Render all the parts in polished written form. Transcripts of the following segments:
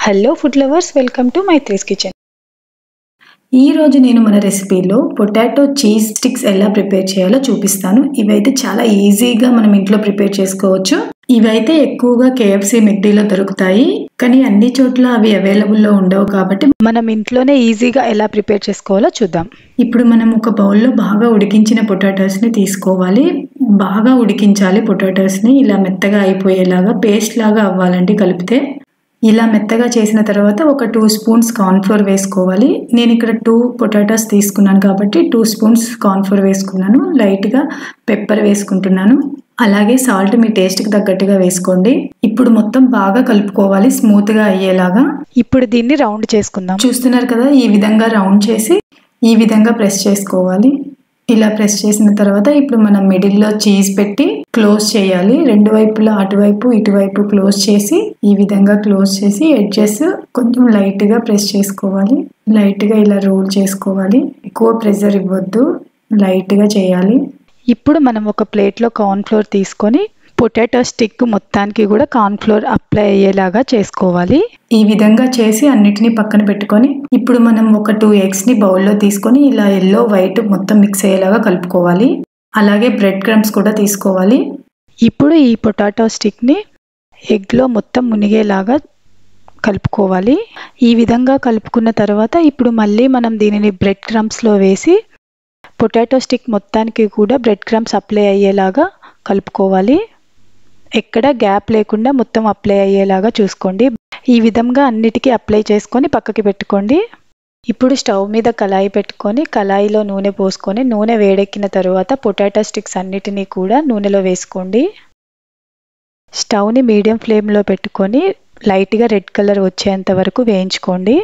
Hello food lovers, welcome to Maitri's kitchen. ఈ రోజు నేను మన రెసిపీలో పొటాటో చీజ్ స్టిక్స్ ఎలా ప్రిపేర్ చేయాలో చూపిస్తాను. ఇవైతే చాలా ఈజీగా మనం ఇంట్లో ప్రిపేర్ చేసుకోవచ్చు. ఇవైతే ఎక్కువగా కేఎఫ్సి, మెక్డీలో దొరుకుతాయి, కానీ అన్ని చోట్ల అవి అవైలబుల్లో ఉండవు. కాబట్టి మనం ఇంట్లోనే ఈజీగా ఎలా ప్రిపేర్ చేసుకోవాలో చూద్దాం. ఇప్పుడు మనం ఒక బౌల్లో బాగా ఉడికించిన పొటాటోస్ని తీసుకోవాలి. బాగా ఉడికించాలి. పొటాటోస్ని ఇలా మెత్తగా అయిపోయేలాగా పేస్ట్ లాగా అవ్వాలండి. కలిపితే ఇలా మెత్తగా చేసిన తర్వాత ఒక 2 స్పూన్స్ కార్న్ఫ్లోర్ వేసుకోవాలి. నేను ఇక్కడ 2 పొటాటోస్ తీసుకున్నాను కాబట్టి 2 స్పూన్స్ కార్న్ఫ్లోర్ వేసుకున్నాను. లైట్గా పెప్పర్ వేసుకుంటున్నాను. అలాగే సాల్ట్ మీ టేస్ట్కి తగ్గట్టుగా వేసుకోండి. ఇప్పుడు మొత్తం బాగా కలుపుకోవాలి, స్మూత్గా అయ్యేలాగా. ఇప్పుడు దీన్ని రౌండ్ చేసుకుందాం. చూస్తున్నారు కదా, ఈ విధంగా రౌండ్ చేసి ఈ విధంగా ప్రెస్ చేసుకోవాలి. ఇలా ప్రెస్ చేసిన తర్వాత ఇప్పుడు మనం మిడిల్లో చీజ్ పెట్టి క్లోజ్ చేయాలి. రెండు వైపులా, అటువైపు ఇటువైపు క్లోజ్ చేసి ఈ విధంగా క్లోజ్ చేసి ఎడ్జెస్ కొంచెం లైట్గా ప్రెస్ చేసుకోవాలి. లైట్గా ఇలా రోల్ చేసుకోవాలి. ఎక్కువ ప్రెషర్ ఇవ్వద్దు, లైట్గా చేయాలి. ఇప్పుడు మనం ఒక ప్లేట్లో కార్న్ఫ్లోర్ తీసుకొని పొటాటో స్టిక్ మొత్తానికి కూడా కార్న్ఫ్లోర్ అప్లై అయ్యేలాగా చేసుకోవాలి. ఈ విధంగా చేసి అన్నిటినీ పక్కన పెట్టుకొని ఇప్పుడు మనం ఒక 2 ఎగ్స్ని బౌల్లో తీసుకొని ఇలా ఎల్లో వైట్ మొత్తం మిక్స్ అయ్యేలాగా కలుపుకోవాలి. అలాగే బ్రెడ్ క్రమ్స్ కూడా తీసుకోవాలి. ఇప్పుడు ఈ పొటాటో స్టిక్ని ఎగ్లో మొత్తం మునిగేలాగా కలుపుకోవాలి. ఈ విధంగా కలుపుకున్న తర్వాత ఇప్పుడు మళ్ళీ మనం దీనిని బ్రెడ్ క్రమ్స్లో వేసి పొటాటో స్టిక్ మొత్తానికి కూడా బ్రెడ్ క్రమ్స్ అప్లై అయ్యేలాగా కలుపుకోవాలి. ఎక్కడ గ్యాప్ లేకుండా మొత్తం అప్లై అయ్యేలాగా చూసుకోండి. ఈ విధంగా అన్నిటికీ అప్లై చేసుకొని పక్కకి పెట్టుకోండి. ఇప్పుడు స్టవ్ మీద కళాయి పెట్టుకొని కళాయిలో నూనె పోసుకొని నూనె వేడెక్కిన తర్వాత పొటాటో స్టిక్స్ అన్నిటినీ కూడా నూనెలో వేసుకోండి. స్టవ్ని మీడియం ఫ్లేమ్లో పెట్టుకొని లైట్గా రెడ్ కలర్ వచ్చేంత వరకు వేయించుకోండి.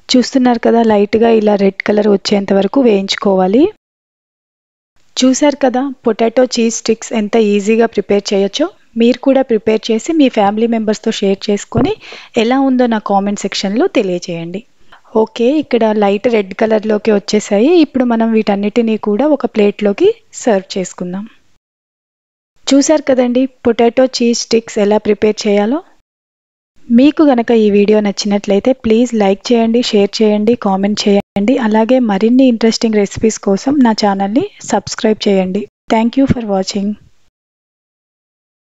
చూస్తున్నారు కదా, లైట్గా ఇలా రెడ్ కలర్ వచ్చేంత వరకు వేయించుకోవాలి. చూశారు కదా, పొటాటో చీజ్ స్టిక్స్ ఎంత ఈజీగా ప్రిపేర్ చేయొచ్చో. మీరు కూడా ప్రిపేర్ చేసి మీ ఫ్యామిలీ మెంబర్స్తో షేర్ చేసుకొని ఎలా ఉందో నా కామెంట్ సెక్షన్లో తెలియజేయండి. ఓకే, ఇక్కడ లైట్ రెడ్ కలర్లోకి వచ్చేసాయి. ఇప్పుడు మనం వీటన్నిటినీ కూడా ఒక ప్లేట్లోకి సర్వ్ చేసుకుందాం. చూశారు కదండి, పొటాటో చీజ్ స్టిక్స్ ఎలా ప్రిపేర్ చేయాలో. మీకు గనక ఈ వీడియో నచ్చినట్లయితే ప్లీజ్ లైక్ చేయండి, షేర్ చేయండి, కామెంట్ చేయండి. అలాగే మరిన్ని ఇంట్రెస్టింగ్ రెసిపీస్ కోసం నా ఛానల్ని సబ్స్క్రైబ్ చేయండి. Thank you for watching.